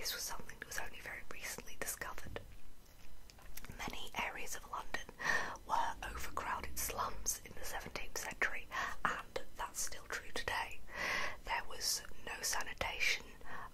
this was something that was only very recently discovered. Many areas of London were overcrowded slums in the 17th century, and that's still true today. There was no sanitation,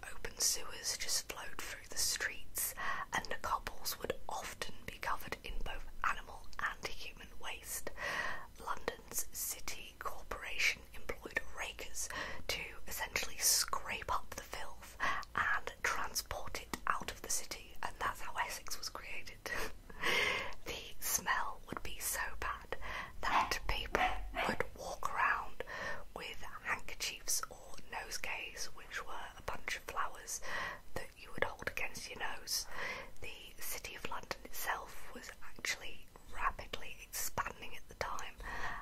open sewers just flowed through the streets, and the cobbles would often be covered in both animal and human waste. London's City Corporation employed rakers to essentially scrape up the filth and transport it out of the city, and that's how Essex was created. The smell would be so bad that people would walk around with handkerchiefs or nosegays, which were a bunch of flowers that you would hold against your nose. The City of London itself was actually rapidly expanding at the time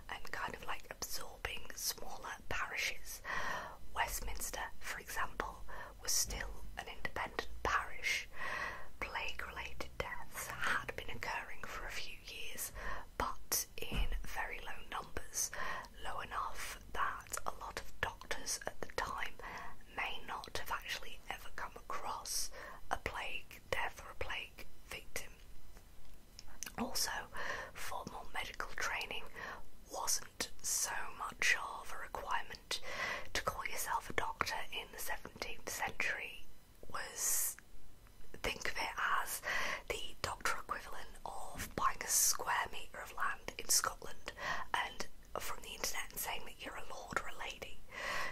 and kind of like absorbing smaller parishes. Westminster, for example, was still an independent parish. Plague-related deaths had been occurring for a few years, but in very low numbers, low enough that a lot of doctors at the time may not have actually ever come across a plague death or a plague victim. Also, formal medical training wasn't so much of a requirement. To call yourself a doctor in the 17th century was, think of it as the doctor equivalent of buying a square metre of land in Scotland and from the internet and saying that you're a lord or a lady.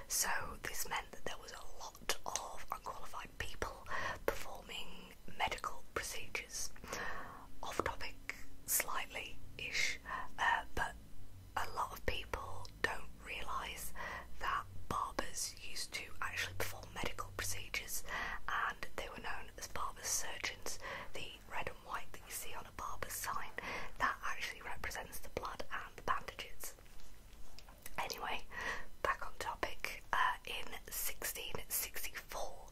So this meant that there was a lot of unqualified people performing medical procedures. Off topic slightly-ish, but a lot of people don't realise that barbers used to actually perform medical procedures, and they were known as barber surgeons. The red and white that you see on a barber's sign, that actually represents the blood and the bandages. Anyway, back on topic. In 1664,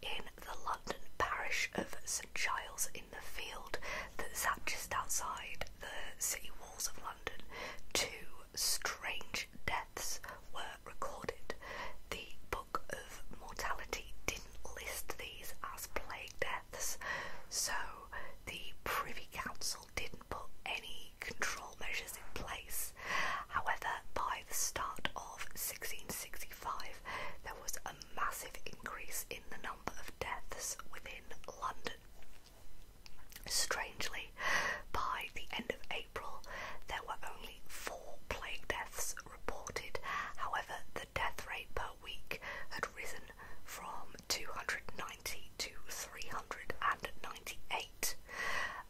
in the London parish of St Giles in the Field that sat just outside the city walls of London, 2 strange deaths were recorded. The Book of Mortality didn't list these as plague deaths, so the Privy Council didn't put any control measures in place. However, by the start of 1665, there was a massive increase in the number of deaths within London. Strangely, by the end of April, there were only 4 plague deaths reported. However, the death rate per week had risen from 290 to 398.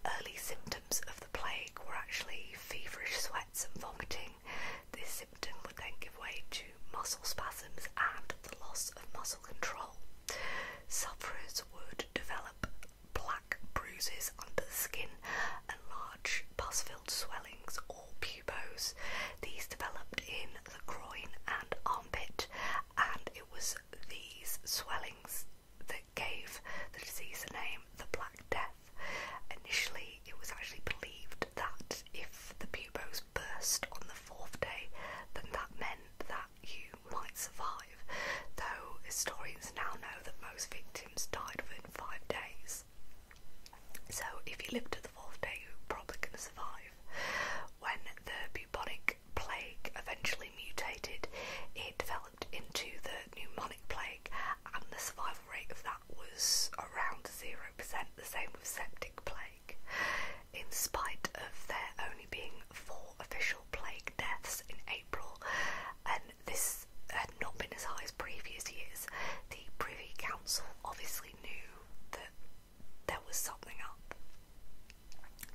Early symptoms of the plague were actually feverish sweats and vomiting. This symptom would then give way to muscle spasms and the loss of muscle control. Sufferers would develop black bruises under the skin and large pus-filled swellings or pubos. These developed in the groin and armpit, and it was these swellings that gave the disease the name the Black Death. Initially, it was actually believed that if the pubos burst on the 4th day, then that meant that you might survive, though historians now know that most victims died within 5 days. So if you lived to the 4th day, you were probably going to survive. When the bubonic plague eventually mutated, it developed into the pneumonic plague, and the survival rate of that was around 0%, the same with septic plague. In spite of there only being 4 official plague deaths in April, and this had not been as high as previous years, the Privy Council obviously knew that there was something up,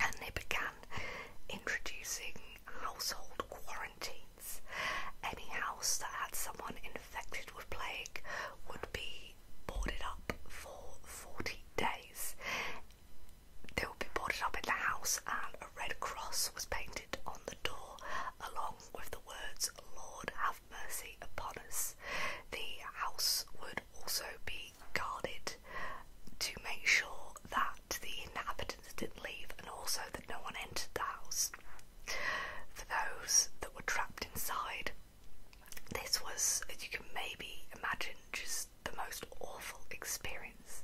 and they began introducing household quarantines. Any house that had someone infected with plague would be boarded up for 40 days. They would be boarded up in the house, and a red cross was painted on the door along with the words, "Lord have mercy upon us." The house would also be guarded to make sure that the inhabitants didn't leave, and also that no one entered the house. For those that were trapped inside, this was, as you can maybe imagine, just the most awful experience.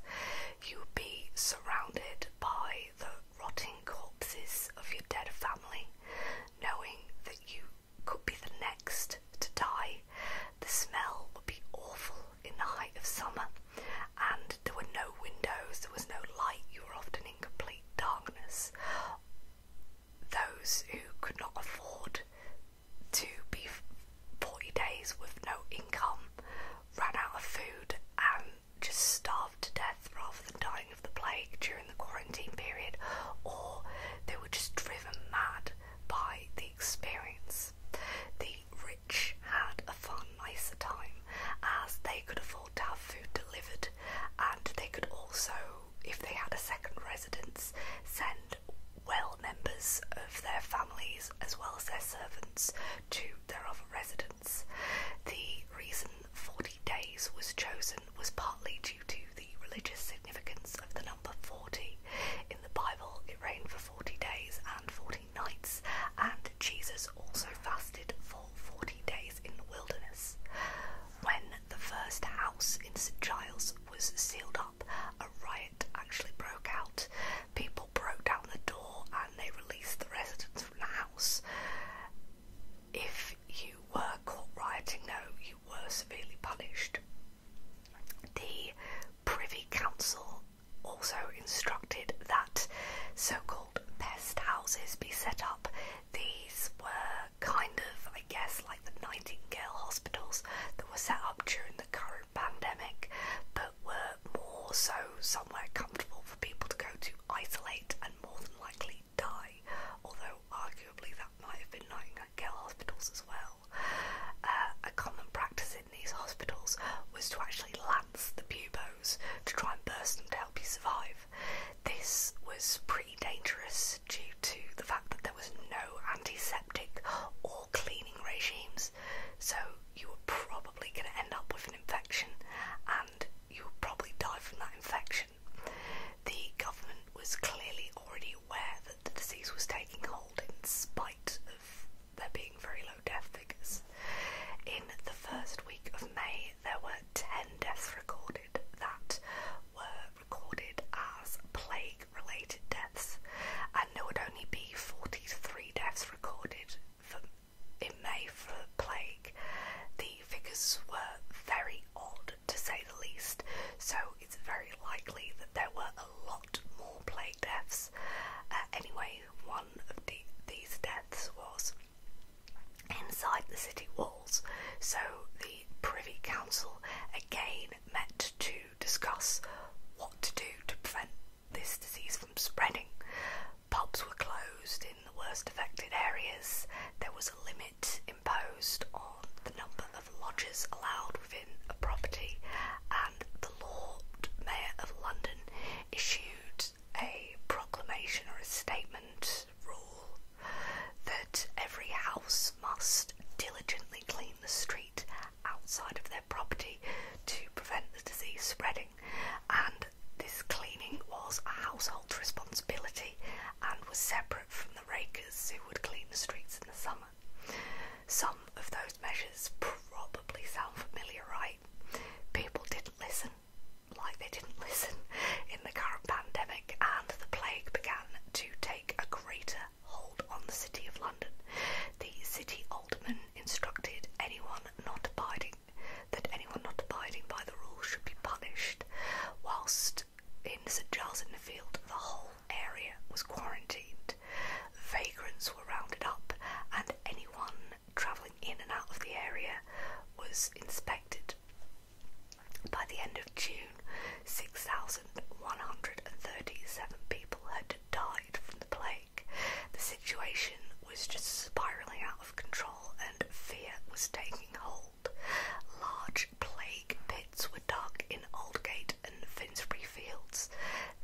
graveyards.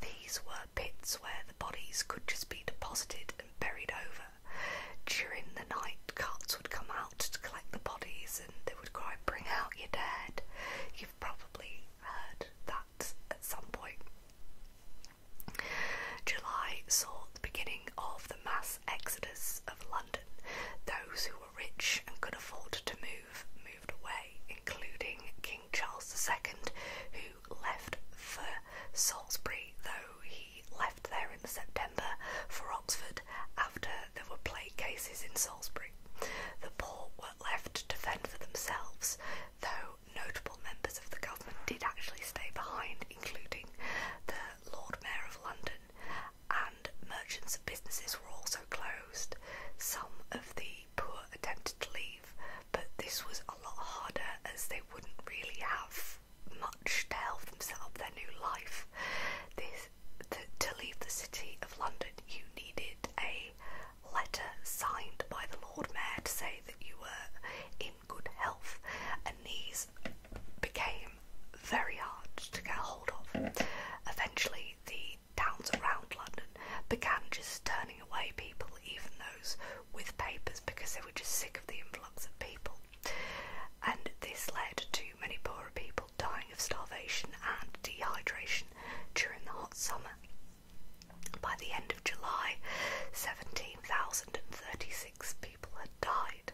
These were pits where the bodies could just be deposited and buried over. During the night, carts would come out to collect the bodies and they would cry, "Bring out your dead." You've probably heard that at some point. July saw the beginning of the mass exodus of London. Those who were rich and could afford to moved away, including King Charles II, who left for Salisbury, though he left there in September for Oxford after there were plague cases in Salisbury. The poor were left to fend for themselves, though notable members of the government did actually stay behind, including the Lord Mayor of London, and merchants and businesses were also closed. Some of the poor attempted to leave, but this was a lot harder as they wouldn't really have much to help themselves their new life. To leave the city of London, you needed a letter signed by the Lord Mayor to say that you were in good health, and these became very hard to get hold of. Eventually, the towns around London began just turning away people, even those with papers, because they were just sick of the influx of people. And this led to many poorer people dying of starvation and dehydration during the hot summer. By the end of July, 17,036 people had died.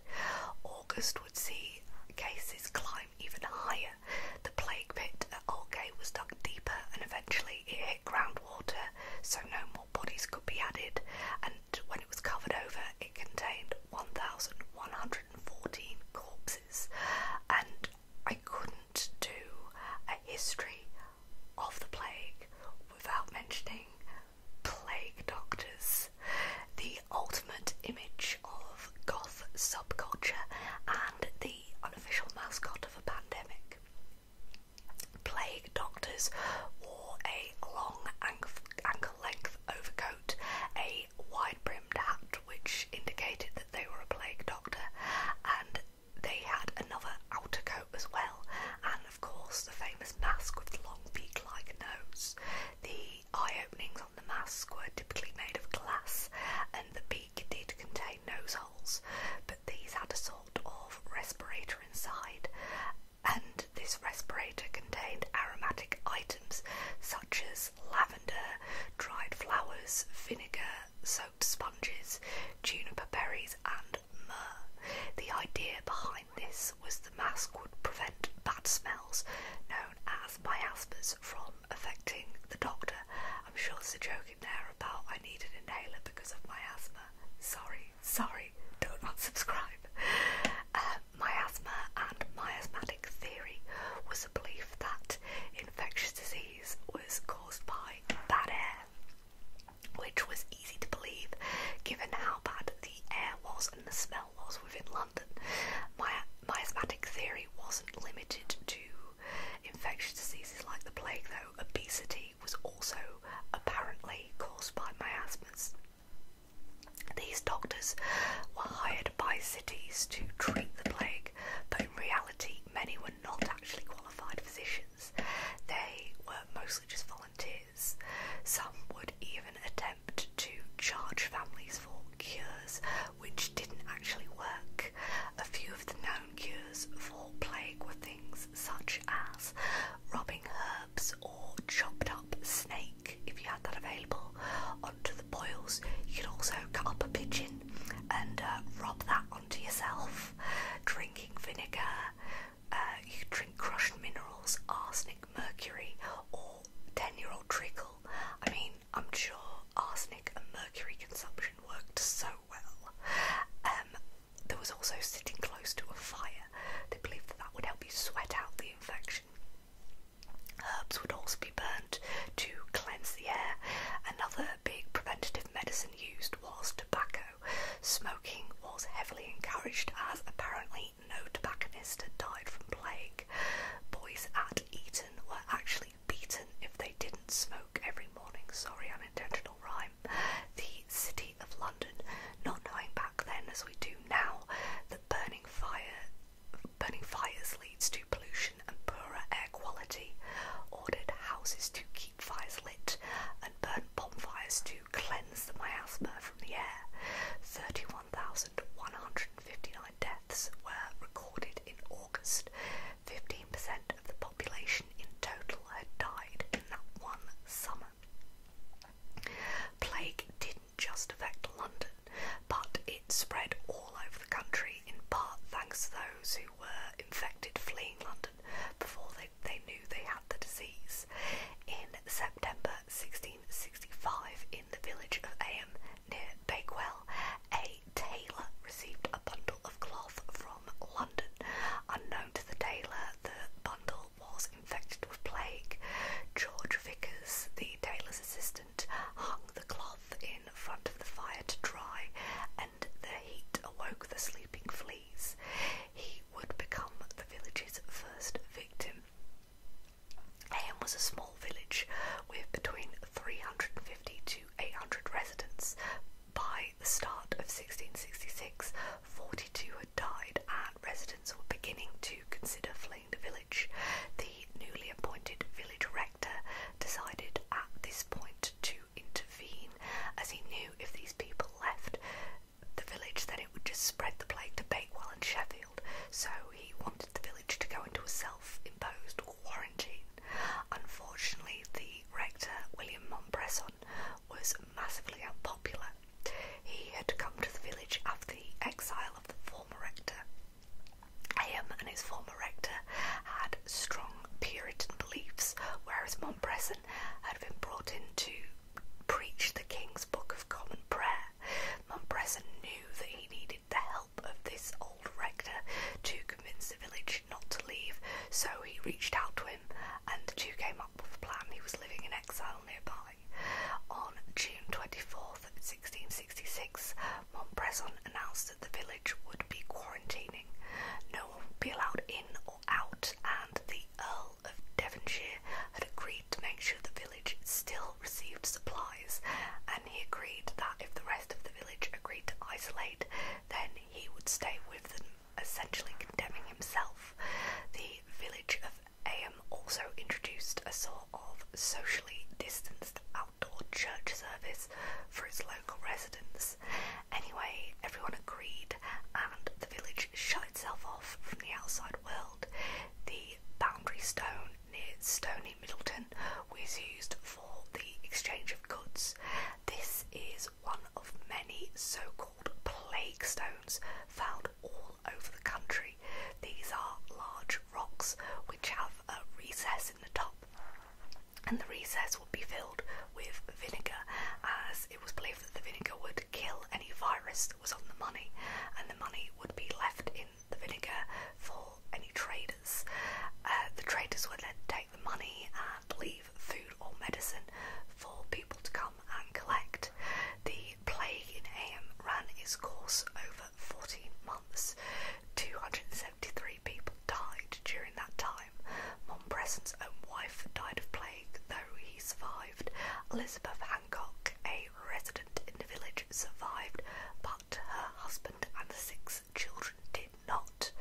August would see cases climb even higher. The plague pit at Aldgate was dug deeper and eventually it hit groundwater, so no more bodies could be added, and when it was covered over it contained 1,114 corpses. And I couldn't do a history of the plague without mentioning plague doctors, the ultimate image of goth subculture and the unofficial mascot of a pandemic. Plague doctors wore a long ankle-length overcoat, a wide-brimmed hat which indicated that they were a plague doctor, and they had another outer coat as well, and of course the famous mask with the long beak-like nose. The eye openings on the mask were typically made of glass, and the beak did contain nose holes, but these had a sort of respirator inside, and this respirator contained aromatic items such as lavender, dried flowers, vinegar, soaked sponges, juniper berries and myrrh. The idea behind this was the mask would prevent bad smells, known as miasmas, from affecting the doctor. I'm sure there's a joke in there about I need an inhaler because of my asthma. Sorry, don't unsubscribe. Miasma and miasmatic theory was a belief that infectious disease was caused by bad air, which was easy to believe given how bad the air was and the smell was within London. Miasmatic theory wasn't limited to infectious diseases like the plague, though. Obesity was also apparently caused by miasmas. These doctors were hired by cities to treat the plague, but in reality many were not actually qualified physicians. They were mostly just volunteers. Some would even attempt to charge families for cures, which didn't actually work. A few of the known cures for plague were things such as rubbing herbs or chopped up snake, if you had that available, onto the boils. You could also cut up a pigeon and rub that onto yourself. Drinking vinegar, you could drink crushed minerals, arsenic, mercury, or 10 mile nearby. On June 24th, 1666, Montbrison announced that the village would be quarantining. No one would be allowed in or out, and the Earl of Devonshire had agreed to make sure the village still received supplies, and he agreed that if the rest of the village agreed to isolate, then he would stay with them, essentially condemning himself. The village of Aham also introduced a sort of socially distanced outdoor church service for its local residents. Anyway, everyone agreed, and the village shut itself off from the outside world. The boundary stone near Stony Middleton was used for the exchange of goods. This is one of many so-called plague stones found all over the country. These are large rocks which have a recess in the top, and the recess would be filled with vinegar, as it was believed that the vinegar would kill any virus that was on the money, and the money would be left in the vinegar for any traders. The traders would then take the money and leave food or medicine for people to come and collect. The plague in Aham ran its course over 14 months. 273 people died during that time. Montbreson's own wife died of plague, though he survived. Elizabeth Hancock, a resident in the village, survived, but her husband and the 6 children did not.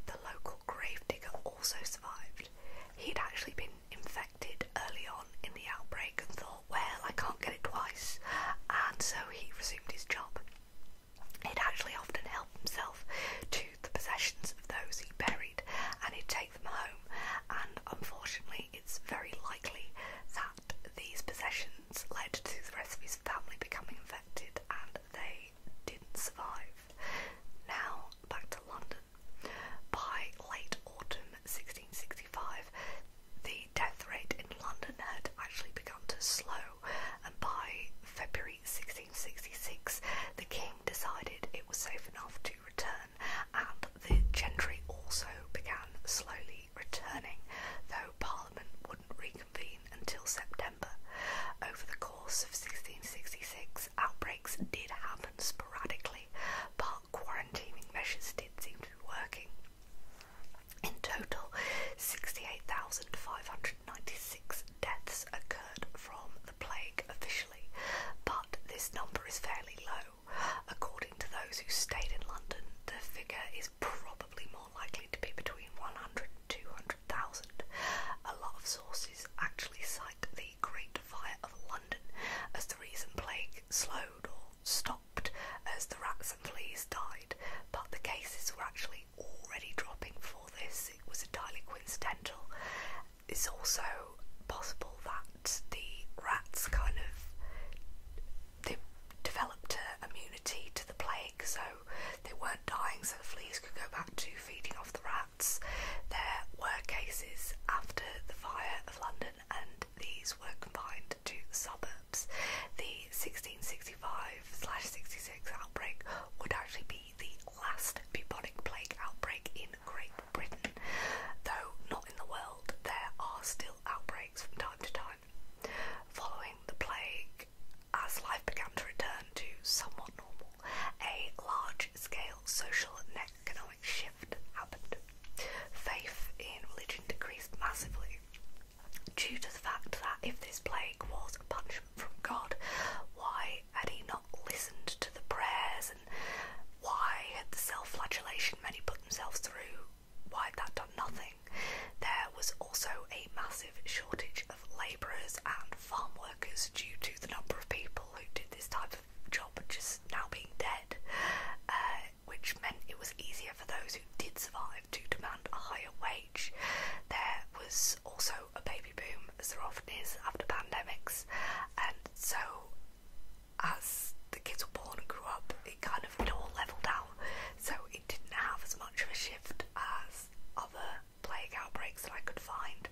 The local gravedigger also survived. He had actually been infected early on in the outbreak and thought, well, I can't get it twice, and so he resumed his job. He'd actually often help himself to the possessions of those he buried, and he'd take them home, and unfortunately it's very likely that these possessions led to the rest of his family becoming infected, and they didn't survive. Now, back to London. By late autumn 1665, the death rate in London had actually begun to slow, and by February 1666, the king decided it was safe enough to return, and the gentry also began slowly returning, though Parliament wouldn't reconvene until September. Over the course of 1666, outbreaks did happen sporadically, but quarantining measures did seem to be working. In total, 68,596 deaths occurred from the plague officially, but this number is fairly low. According to those who stayed in London, the figure is probably more likely to be between 100 and 200,000. A lot of sources actually cite the Great Fire of London as the reason plague slowed or stopped, as the rats and fleas died, but the cases were actually already dropping before this. It was entirely coincidental. It's also possible that the rats they developed immunity to the plague, so they weren't dying, so the fleas could go back to feeding off the rats. There were cases after the fire of London, and these were confined to the suburbs. The 1665/66 outbreak would actually be the last bubonic plague outbreak in Great Britain, though not in the world. There are still outbreaks from time to time. Following the plague, as life began to return to somewhat normal, a large-scale social and economic shift happened. Faith in religion decreased massively, due to the fact that if this plague was a punishment from God, why had he not listened to the prayers, and why had the self-flagellation many put themselves through, why had that done nothing? There was also a massive shortage of labourers and farm workers due to the number of people who did this type of job just now being dead, which meant it was easier for those who did survive to demand a higher wage. There was also a baby boom, as there often is after pandemics, and so as the kids were born and grew up, it all leveled out, so it didn't have as much of a shift as other plague outbreaks that I could find.